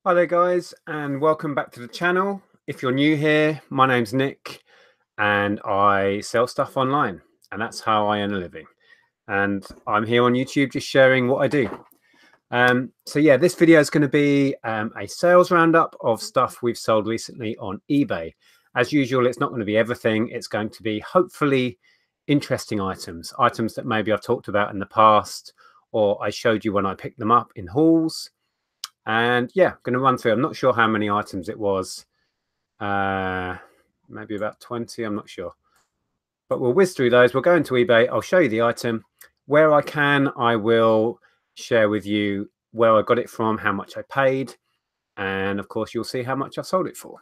Hi there guys, and welcome back to the channel. If you're new here, my name's Nick and I sell stuff online, and that's how I earn a living. And I'm here on YouTube just sharing what I do. So yeah, this video is going to be a sales roundup of stuff we've sold recently on eBay. As usual, it's not going to be everything. It's going to be hopefully interesting items that maybe I've talked about in the past, or I showed you when I picked them up in hauls. And yeah, I'm going to run through. I'm not sure how many items it was. Maybe about 20. I'm not sure. But we'll whiz through those. We'll go into eBay. I'll show you the item. Where I can, I will share with you where I got it from, how much I paid. And of course, you'll see how much I sold it for.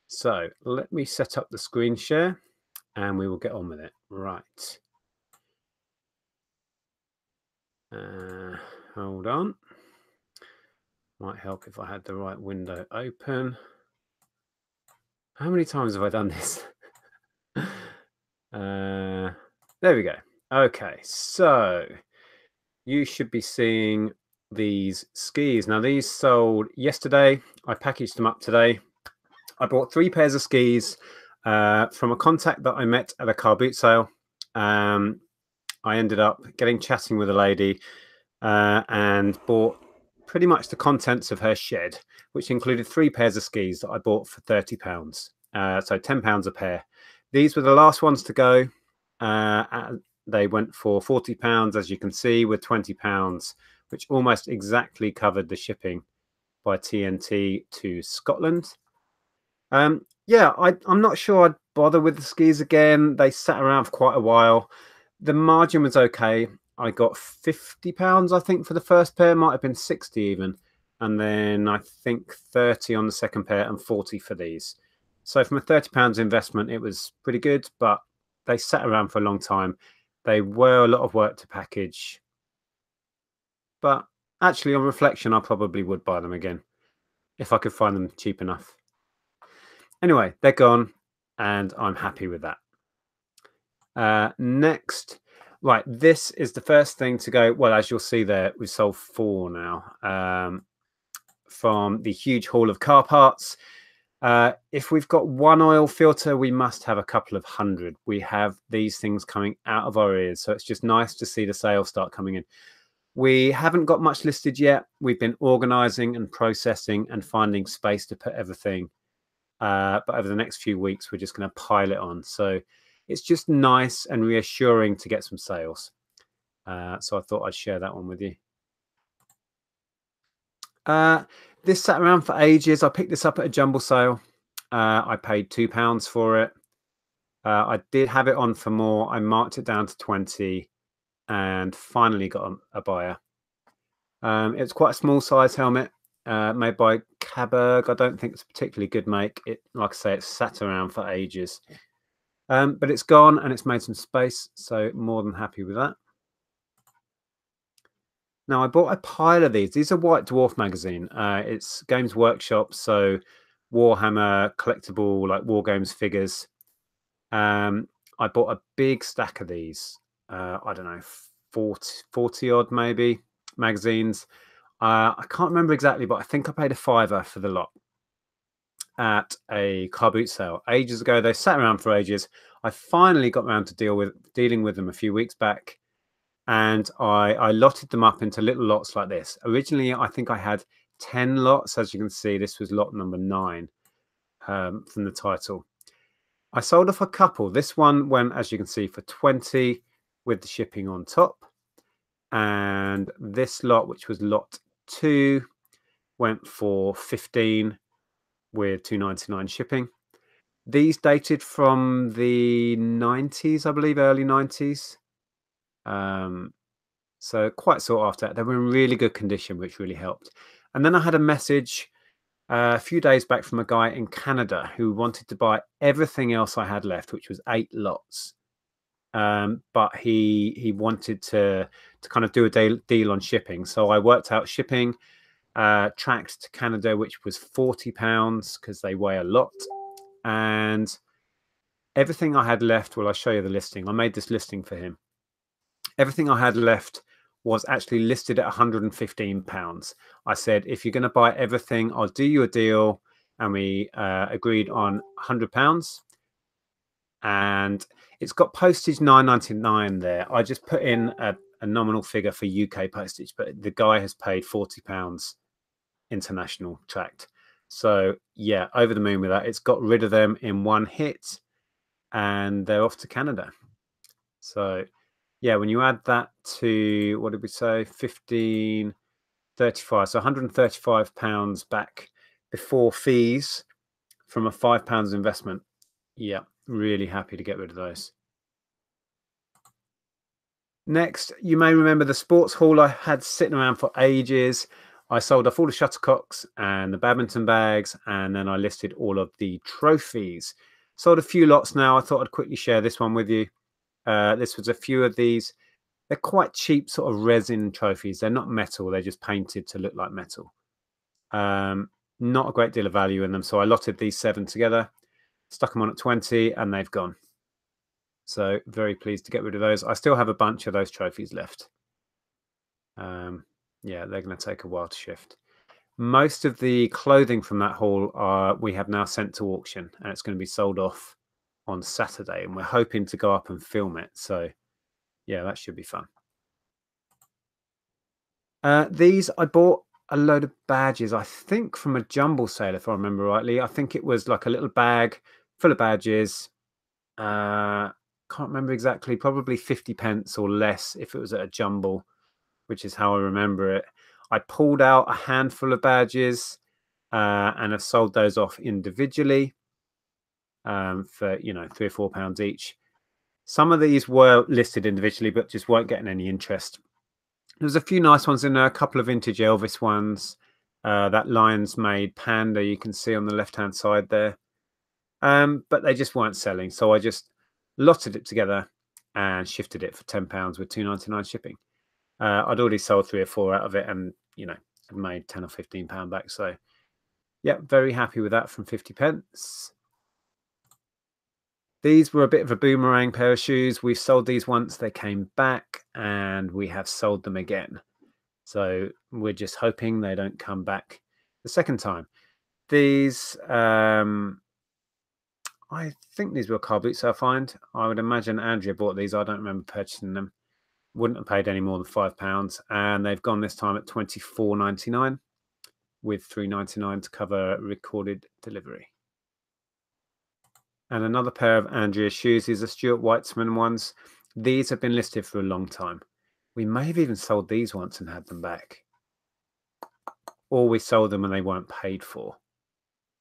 So let me set up the screen share and we will get on with it. Right. Hold on. Might help if I had the right window open. How many times have I done this? There we go. Okay, so you should be seeing these skis. Now, these sold yesterday. I packaged them up today. I bought 3 pairs of skis from a contact that I met at a car boot sale. I ended up chatting with a lady and bought pretty much the contents of her shed, which included 3 pairs of skis that I bought for £30. So £10 a pair. These were the last ones to go. They went for £40, as you can see, with £20, which almost exactly covered the shipping by TNT to Scotland. Yeah, I'm not sure I'd bother with the skis again. They sat around for quite a while. The margin was okay. I got £50, I think, for the first pair. Might have been 60 even. And then I think 30 on the second pair and 40 for these. So from a £30 investment, it was pretty good, but they sat around for a long time. They were a lot of work to package. But actually, on reflection, I probably would buy them again if I could find them cheap enough. Anyway, they're gone, and I'm happy with that. Next, right, this is the first thing to go. Well, as you'll see there, we've sold 4 now from the huge haul of car parts. If we've got one oil filter, we must have a couple of hundred. We have these things coming out of our ears, so it's just nice to see the sales start coming in. We haven't got much listed yet. We've been organizing and processing and finding space to put everything. But over the next few weeks, we're just going to pile it on. So it's just nice and reassuring to get some sales. So I thought I'd share that one with you. This sat around for ages. I picked this up at a jumble sale. I paid £2 for it. I did have it on for more. I marked it down to 20 and finally got a buyer. It's quite a small size helmet made by Caberg. I don't think it's a particularly good make. Like I say, it's sat around for ages. But it's gone and it's made some space, so more than happy with that. Now, I bought a pile of these. These are White Dwarf magazine. It's Games Workshop, so Warhammer collectible, like War Games figures. I bought a big stack of these. I don't know, 40 odd maybe magazines. I can't remember exactly, but I think I paid £5 for the lot at a car boot sale ages ago. They sat around for ages. I finally got around to dealing with them a few weeks back. And I lotted them up into little lots like this. Originally, I think I had 10 lots. As you can see, this was lot number 9 from the title. I sold off a couple. This one went, as you can see, for 20 with the shipping on top. And this lot, which was lot 2, went for 15 with £2.99 shipping. These dated from the 90s, I believe, early 90s. So quite sought after. They were in really good condition, which really helped. And then I had a message a few days back from a guy in Canada who wanted to buy everything else I had left, which was 8 lots. But he wanted to kind of do a deal on shipping. So I worked out shipping, tracked to Canada, which was £40 because they weigh a lot. And everything I had left, well, I'll show you the listing. I made this listing for him. Everything I had left was actually listed at £115. I said, if you're going to buy everything, I'll do you a deal. And we agreed on £100. And it's got postage £9.99 there. I just put in a nominal figure for UK postage, but the guy has paid £40 international tracked. So yeah, over the moon with that. It's got rid of them in one hit, and they're off to Canada. So yeah, when you add that to, what did we say, 15.35, so £135 back before fees from a £5 investment. Yeah, really happy to get rid of those. Next, you may remember the sports hall I had sitting around for ages. I sold off all the shuttlecocks and the badminton bags, and then I listed all of the trophies. Sold a few lots now. I thought I'd quickly share this one with you. This was a few of these. They're quite cheap sort of resin trophies. They're not metal. They're just painted to look like metal. Not a great deal of value in them. So I lotted these 7 together, stuck them on at 20, and they've gone. So very pleased to get rid of those. I still have a bunch of those trophies left. Yeah, they're going to take a while to shift. Most of the clothing from that haul we have now sent to auction, and it's going to be sold off on Saturday, and we're hoping to go up and film it. So yeah, that should be fun. These, I bought a load of badges, I think from a jumble sale, if I remember rightly. I think it was like a little bag full of badges. Can't remember exactly, probably 50p or less if it was at a jumble, which is how I remember it. I pulled out a handful of badges and have sold those off individually for, you know, £3 or £4 each. Some of these were listed individually, but just weren't getting any interest. There's a few nice ones in there, a couple of vintage Elvis ones. That Lion's Made Panda you can see on the left-hand side there. But they just weren't selling. So I just lotted it together and shifted it for £10 with £2.99 shipping. I'd already sold 3 or 4 out of it, and you know, I'd made £10 or £15 back. So yeah, very happy with that from 50p. These were a bit of a boomerang pair of shoes. We've sold these once, they came back, and we have sold them again. So we're just hoping they don't come back the second time. These, I think these were car boots, I'll find. I would imagine Andrea bought these. I don't remember purchasing them. Wouldn't have paid any more than £5, and they've gone this time at £24.99 with £3.99 to cover recorded delivery. And another pair of Andrea's shoes. These are Stuart Weitzman ones. These have been listed for a long time. We may have even sold these once and had them back, or we sold them and they weren't paid for.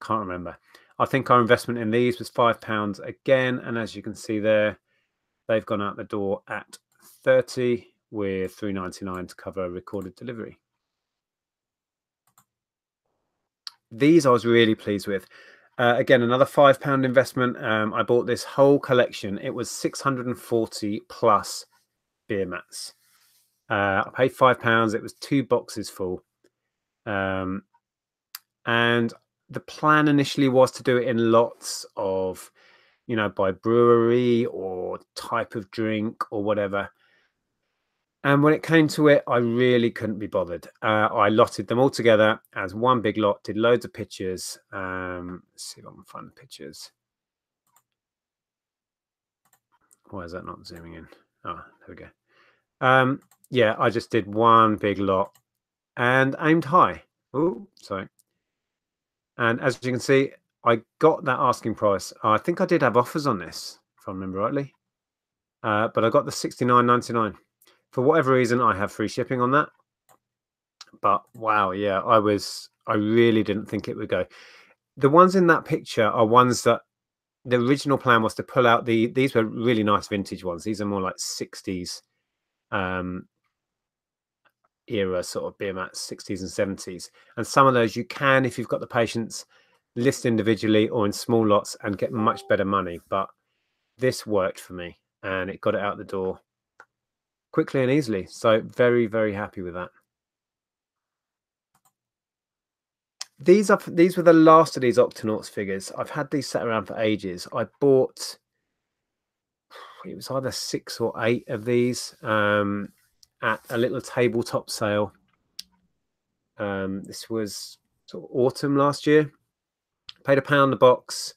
Can't remember. I think our investment in these was £5 again, and as you can see there, they've gone out the door at 30 with £3.99 to cover recorded delivery. These I was really pleased with. Again, another £5 investment. I bought this whole collection. It was 640 plus beer mats. I paid £5. It was 2 boxes full. And the plan initially was to do it in lots of, you know, by brewery or type of drink or whatever. And when it came to it, I really couldn't be bothered. I lotted them all together as one big lot, did loads of pictures. Let's see if I can find the pictures. Why is that not zooming in? Oh, there we go. Yeah, I just did one big lot and aimed high. Oh, sorry. And as you can see, I got that asking price. I think I did have offers on this, if I remember rightly. But I got the £69.99. For whatever reason, I have free shipping on that. But wow, yeah, I really didn't think it would go. The ones in that picture are ones that the original plan was to pull out these were really nice vintage ones. These are more like 60s era sort of beer mats, 60s and 70s. And some of those you can, if you've got the patience, list individually or in small lots and get much better money. But this worked for me and it got it out the door quickly and easily. So very, very happy with that. These were the last of these Octonauts figures. I've had these sat around for ages. I bought, it was either 6 or 8 of these. And at a little tabletop sale. This was sort of autumn last year. Paid £1 a box,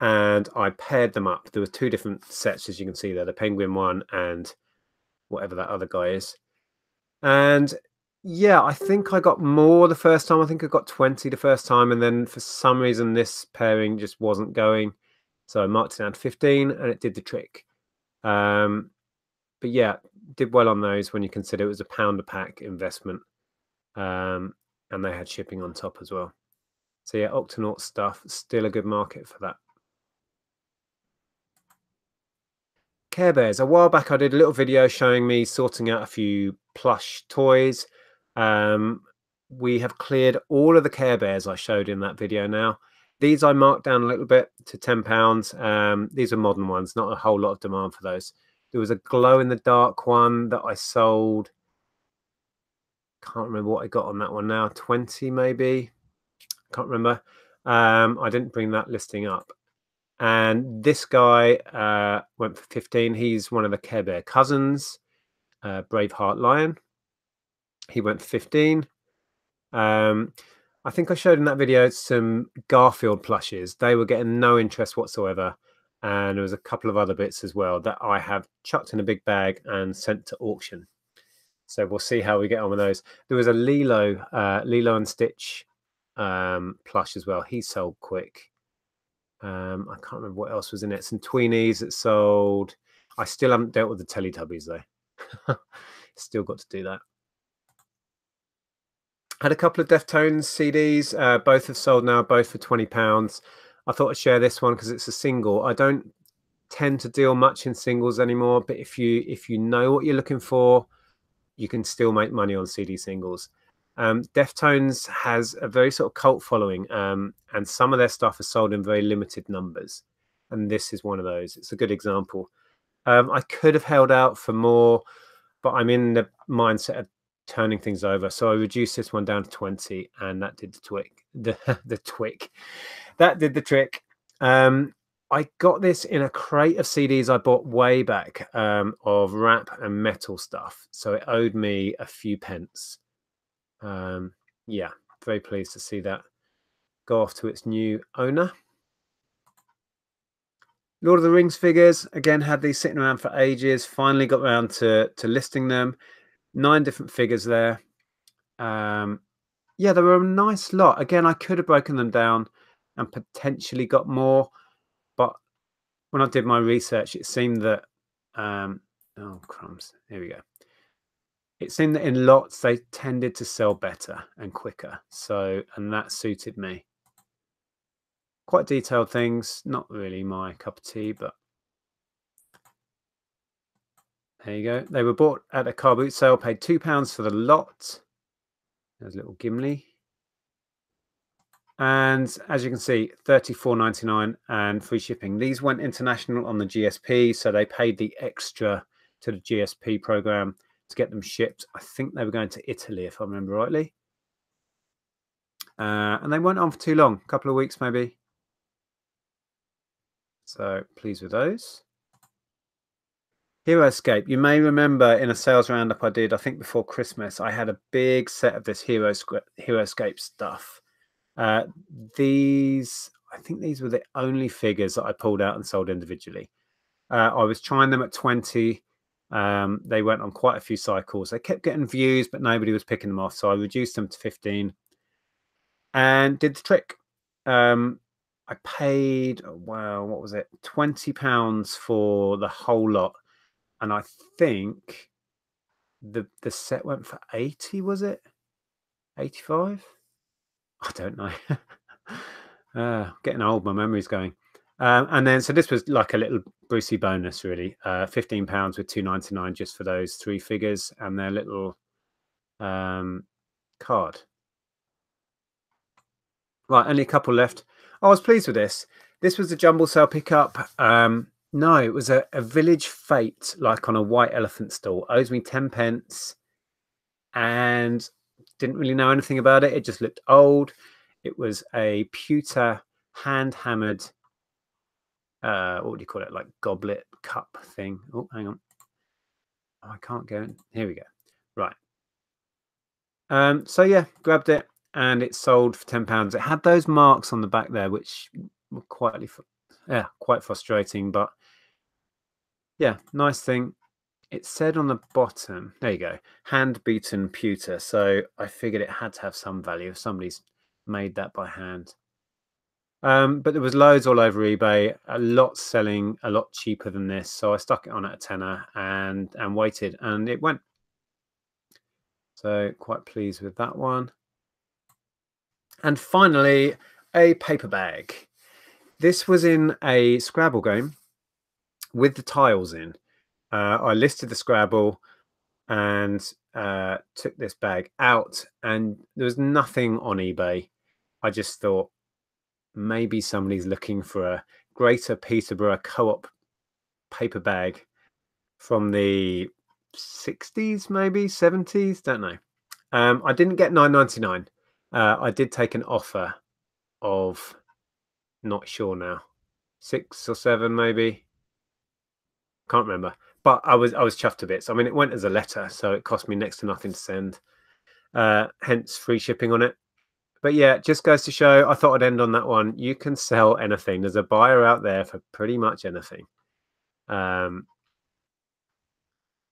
and I paired them up. There were 2 different sets, as you can see there, the penguin one and whatever that other guy is. And yeah, I think I got more the first time. I think I got 20 the first time, and then for some reason this pairing just wasn't going, so I marked it down to 15 and it did the trick. But yeah, did well on those when you consider it was £1 a pack investment, and they had shipping on top as well. So yeah, Octonaut stuff, still a good market for that. Care Bears. A while back, I did a little video showing me sorting out a few plush toys. We have cleared all of the Care Bears I showed in that video now. These I marked down a little bit to £10. These are modern ones, not a whole lot of demand for those. There was a glow-in-the-dark one that I sold. Can't remember what I got on that one now. 20 maybe. Can't remember. I didn't bring that listing up. And this guy went for 15. He's one of the Care Bear cousins, Braveheart Lion. He went for 15. I think I showed in that video some Garfield plushes. They were getting no interest whatsoever. And there was a couple of other bits as well that I have chucked in a big bag and sent to auction. So we'll see how we get on with those. There was a Lilo and Stitch plush as well. He sold quick. I can't remember what else was in it. Some tweenies that sold. I still haven't dealt with the Teletubbies though. Still got to do that. Had a couple of Deftones CDs. Both have sold now, both for £20. I thought I'd share this one because it's a single. I don't tend to deal much in singles anymore, but if you know what you're looking for, you can still make money on CD singles. Deftones has a very sort of cult following, and some of their stuff is sold in very limited numbers, and this is one of those. It's a good example. I could have held out for more, but I'm in the mindset of turning things over, so I reduced this one down to 20, and that did the trick. That did the trick. I got this in a crate of CDs I bought way back, of rap and metal stuff, so it owed me a few pence. Yeah, very pleased to see that go off to its new owner. Lord of the Rings figures, again, had these sitting around for ages. Finally got around to listing them. 9 different figures there. Yeah, they were a nice lot. Again, I could have broken them down and potentially got more, but when I did my research, it seemed that oh crumbs, here we go. It seemed that in lots they tended to sell better and quicker, and that suited me. Quite detailed things, not really my cup of tea, but there you go. They were bought at a car boot sale, paid £2 for the lot. There's a little Gimli. And as you can see, $34.99 and free shipping. These went international on the GSP, so they paid the extra to the GSP program to get them shipped. I think they were going to Italy, if I remember rightly. And they weren't on for too long, a couple of weeks maybe. So pleased with those. Hero Escape. You may remember in a sales roundup I did, I think before Christmas, I had a big set of this Hero Escape stuff. I think these were the only figures that I pulled out and sold individually. I was trying them at 20. They went on quite a few cycles. They kept getting views, but nobody was picking them off. So I reduced them to 15 and did the trick. I paid, wow, what was it? £20 for the whole lot. And I think the set went for 80, was it? 85? I don't know. Getting old, my memory's going. And then, so this was like a little Brucey bonus, really. £15 with $2.99 just for those 3 figures and their little card. Right, only a couple left. I was pleased with this. This was a jumble sale pickup. No, it was a Village Fate, like on a white elephant stall. Owes me 10 pence and didn't really know anything about it. It just looked old. It was a pewter hand-hammered, what would you call it, like goblet cup thing. Oh, hang on. Oh, I can't go in. Here we go. Right. So yeah, grabbed it and it sold for £10. It had those marks on the back there, which were quite frustrating, but yeah, nice thing. It said on the bottom, there you go, hand beaten pewter. So I figured it had to have some value if somebody's made that by hand. But there was loads all over eBay, a lot selling a lot cheaper than this. So I stuck it on at a tenner and waited, and it went. So quite pleased with that one. And finally, a paper bag. This was in a Scrabble game with the tiles in. I listed the Scrabble and took this bag out, and there was nothing on eBay. I just thought maybe somebody's looking for a Greater Peterborough co-op paper bag from the 60s, maybe 70s, don't know. I didn't get £9.99. I did take an offer of, not sure now, 6 or 7 maybe, can't remember, but I was chuffed to bits. I mean, it went as a letter, so it cost me next to nothing to send, hence free shipping on it. But yeah, it just goes to show, I thought I'd end on that one. You can sell anything. There's a buyer out there for pretty much anything. I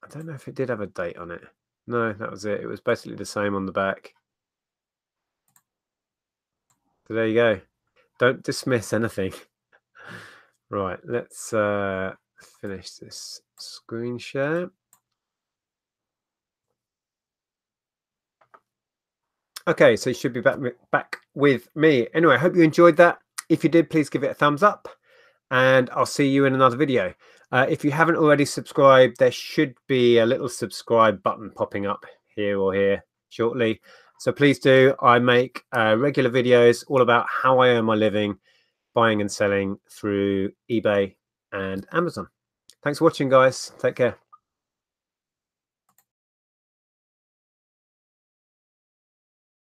don't know if it did have a date on it. No, that was it. It was basically the same on the back. So there you go. Don't dismiss anything. Right, let's finish this screen share. Okay, so you should be back with me. Anyway, I hope you enjoyed that. If you did, please give it a thumbs up, and I'll see you in another video. If you haven't already subscribed, there should be a little subscribe button popping up here or here shortly. So please do. I make regular videos all about how I earn my living, buying and selling through eBay and Amazon. Thanks for watching, guys. Take care.